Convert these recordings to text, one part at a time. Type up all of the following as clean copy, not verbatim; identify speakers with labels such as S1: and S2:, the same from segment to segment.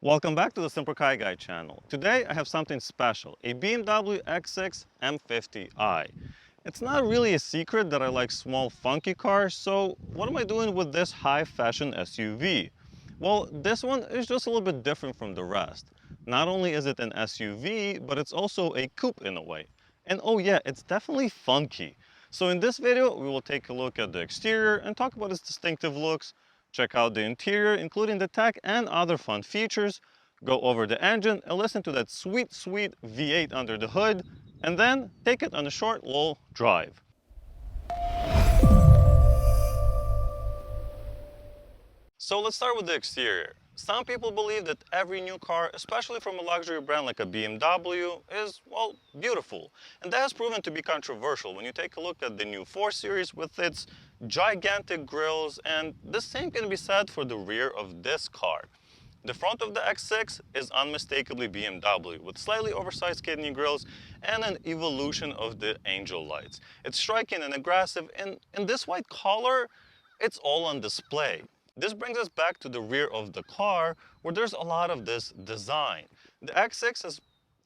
S1: Welcome back to the Simple Car Guy channel. Today I have something special, a BMW X6 M50i. It's not really a secret that I like small funky cars, so what am I doing with this high fashion SUV? Well, this one is just a little bit different from the rest. Not only is it an SUV, but it's also a coupe in a way. And oh yeah, it's definitely funky. So in this video, we will take a look at the exterior and talk about its distinctive looks, check out the interior, including the tech and other fun features, go over the engine and listen to that sweet, sweet V8 under the hood, and then take it on a short little drive. So let's start with the exterior. Some people believe that every new car, especially from a luxury brand like a BMW, is, well, beautiful. And that has proven to be controversial when you take a look at the new 4 Series with its gigantic grills, and the same can be said for the rear of this car. The front of the X6 is unmistakably BMW, with slightly oversized kidney grills and an evolution of the angel lights. It's striking and aggressive, and in this white color, it's all on display. This brings us back to the rear of the car, where there's a lot of this design. The X6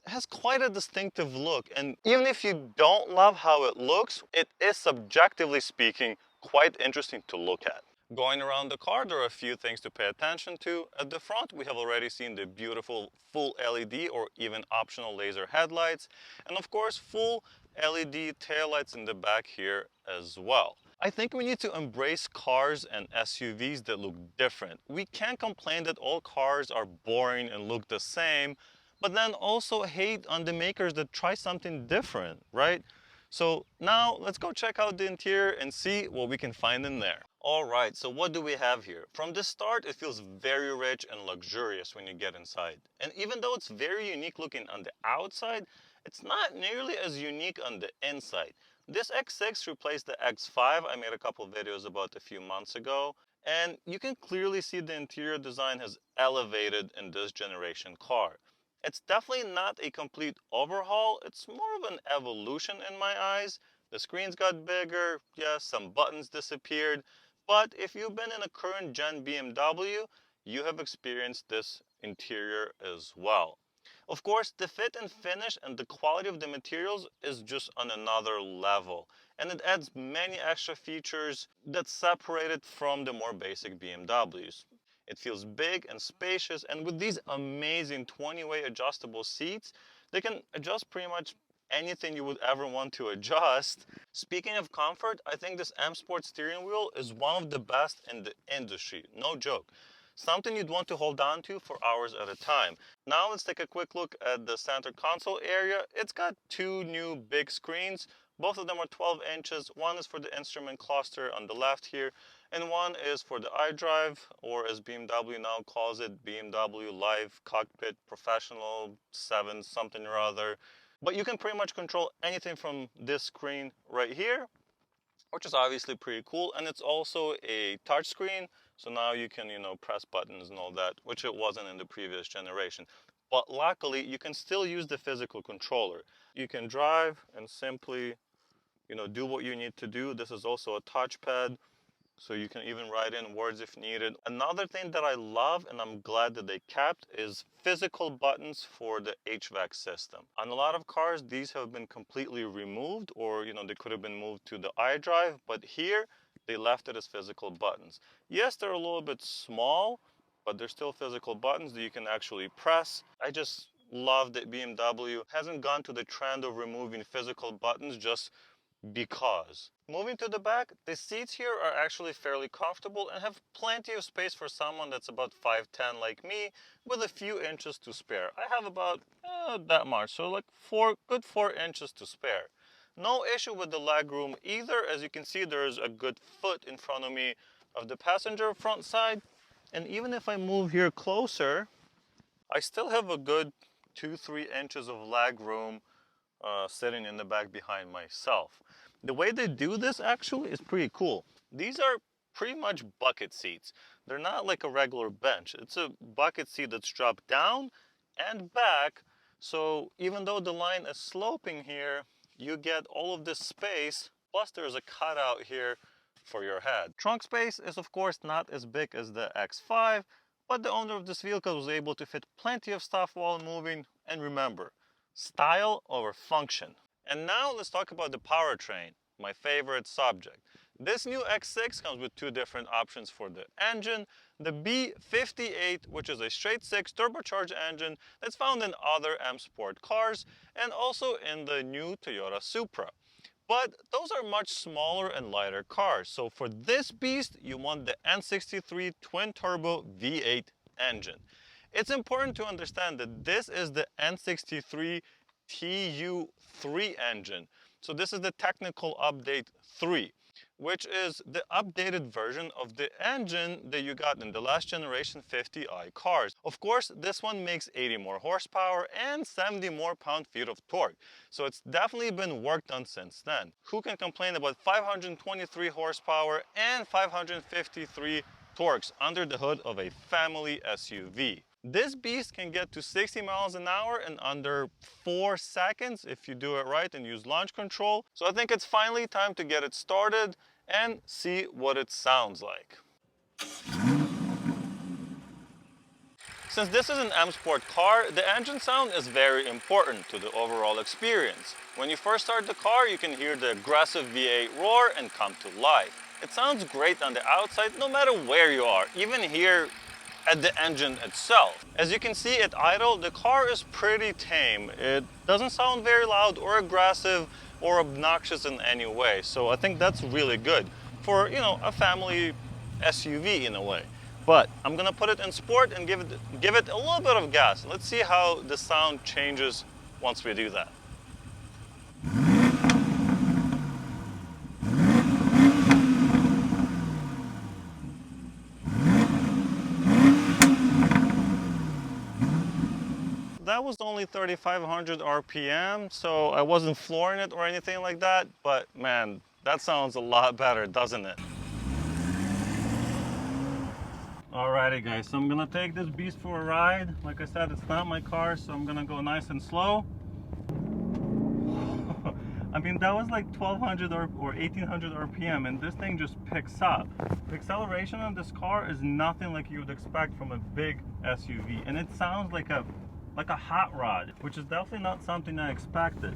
S1: has quite a distinctive look, and even if you don't love how it looks, it is, subjectively speaking, quite interesting to look at. Going around the car, there are a few things to pay attention to. At the front, we have already seen the beautiful full LED or even optional laser headlights, and of course full LED taillights in the back here as well. I think we need to embrace cars and SUVs that look different. We can't complain that all cars are boring and look the same, but then also hate on the makers that try something different, right? So now let's go check out the interior and see what we can find in there. All right, so what do we have here? From the start, it feels very rich and luxurious when you get inside. And even though it's very unique looking on the outside, it's not nearly as unique on the inside. This X6 replaced the X5 I made a couple videos about a few months ago, and you can clearly see the interior design has elevated in this generation car. It's definitely not a complete overhaul, it's more of an evolution in my eyes. The screens got bigger, yes, some buttons disappeared, but if you've been in a current gen BMW, you have experienced this interior as well. Of course, the fit and finish and the quality of the materials is just on another level, and it adds many extra features that separate it from the more basic BMWs. It feels big and spacious, and with these amazing 20-way adjustable seats, they can adjust pretty much anything you would ever want to adjust. Speaking of comfort, I think this M Sport steering wheel is one of the best in the industry, no joke. Something you'd want to hold on to for hours at a time. Now let's take a quick look at the center console area. It's got two new big screens. Both of them are 12 inches. One is for the instrument cluster on the left here, and one is for the iDrive, or as BMW now calls it, BMW Live Cockpit Professional 7 something or other. But you can pretty much control anything from this screen right here, which is obviously pretty cool. And it's also a touch screen, so now you can, press buttons and all that, which it wasn't in the previous generation. But luckily, you can still use the physical controller. You can drive and simply, do what you need to do. This is also a touchpad, so you can even write in words if needed. Another thing that I love, and I'm glad that they kept, is physical buttons for the HVAC system. On a lot of cars, these have been completely removed, or they could have been moved to the iDrive, but here they left it as physical buttons. Yes, they're a little bit small, but they're still physical buttons that you can actually press. I just love that BMW hasn't gone to the trend of removing physical buttons just because. Moving to the back, the seats here are actually fairly comfortable and have plenty of space for someone that's about 5'10" like me, with a few inches to spare. I have about that much, so like good 4 inches to spare. No issue with the leg room either. As you can see, there's a good foot in front of me of the passenger front side, and even if I move here closer, I still have a good 2-3 inches of leg room sitting in the back behind myself. The way they do this actually is pretty cool. These are pretty much bucket seats. They're not like a regular bench. It's a bucket seat that's dropped down and back. So even though the line is sloping here, you get all of this space. Plus there's a cutout here for your head. Trunk space is of course not as big as the X5, but the owner of this vehicle was able to fit plenty of stuff while moving. And remember, style over function. And now let's talk about the powertrain, my favorite subject. This new X6 comes with two different options for the engine. The B58, which is a straight 6 turbocharged engine that's found in other M Sport cars and also in the new Toyota Supra. But those are much smaller and lighter cars. So for this beast, you want the N63 twin-turbo V8 engine. It's important to understand that this is the N63 TU3 engine. So this is the technical update 3, which is the updated version of the engine that you got in the last generation 50i cars. Of course, this one makes 80 more horsepower and 70 more pound-feet of torque. So it's definitely been worked on since then. Who can complain about 523 horsepower and 553 torques under the hood of a family SUV? This beast can get to 60 miles an hour in under 4 seconds if you do it right and use launch control. So I think it's finally time to get it started and see what it sounds like. Since this is an M Sport car, the engine sound is very important to the overall experience. When you first start the car, you can hear the aggressive V8 roar and come to life. It sounds great on the outside no matter where you are, even here at the engine itself. As you can see at idle, the car is pretty tame. It doesn't sound very loud or aggressive or obnoxious in any way. So I think that's really good for, a family SUV in a way. But I'm gonna put it in sport and give it a little bit of gas. Let's see how the sound changes once we do that. That was only 3,500 RPM, so I wasn't flooring it or anything like that, but man, that sounds a lot better, doesn't it? Alrighty guys, so I'm gonna take this beast for a ride. Like I said, it's not my car, so I'm gonna go nice and slow. I mean, that was like 1,200 or 1,800 RPM, and this thing just picks up. The acceleration on this car is nothing like you would expect from a big SUV, and it sounds like a hot rod, which is definitely not something I expected.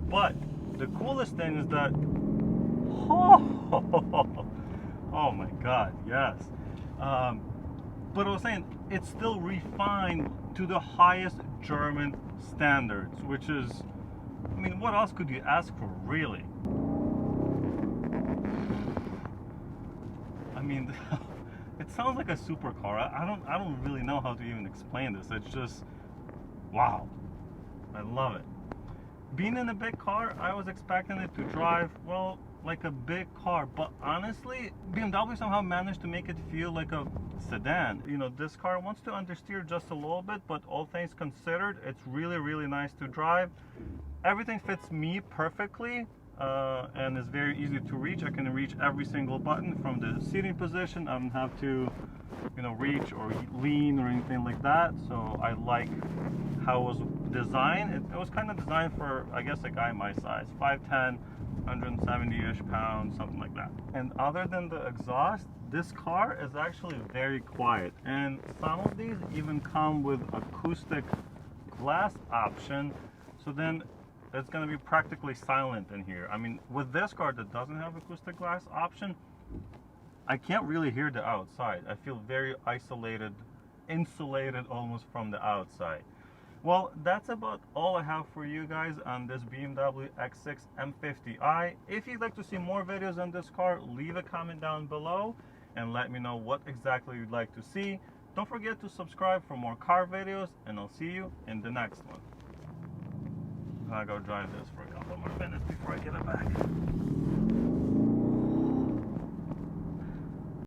S1: But the coolest thing is that, oh my God, yes. But I was saying, it's still refined to the highest German standards, which is, I mean, what else could you ask for, really? I mean, it sounds like a supercar. I don't really know how to even explain this. It's just, wow, I love it. Being in a big car, I was expecting it to drive, well, like a big car, but honestly, BMW somehow managed to make it feel like a sedan. This car wants to understeer just a little bit, but all things considered, it's really, really nice to drive. Everything fits me perfectly and is very easy to reach. I can reach every single button from the seating position. I don't have to, reach or lean or anything like that. So I like how it was designed. It was kind of designed for, I guess, a guy my size, 5'10", 170-ish pounds, something like that. And other than the exhaust, this car is actually very quiet. And some of these even come with acoustic glass option. So then it's going to be practically silent in here. I mean, with this car that doesn't have acoustic glass option, I can't really hear the outside. I feel very isolated, insulated almost from the outside. Well, that's about all I have for you guys on this BMW X6 M50i. If you'd like to see more videos on this car, leave a comment down below and let me know what exactly you'd like to see. Don't forget to subscribe for more car videos, and I'll see you in the next one. I'll go drive this for a couple more minutes before I get it back.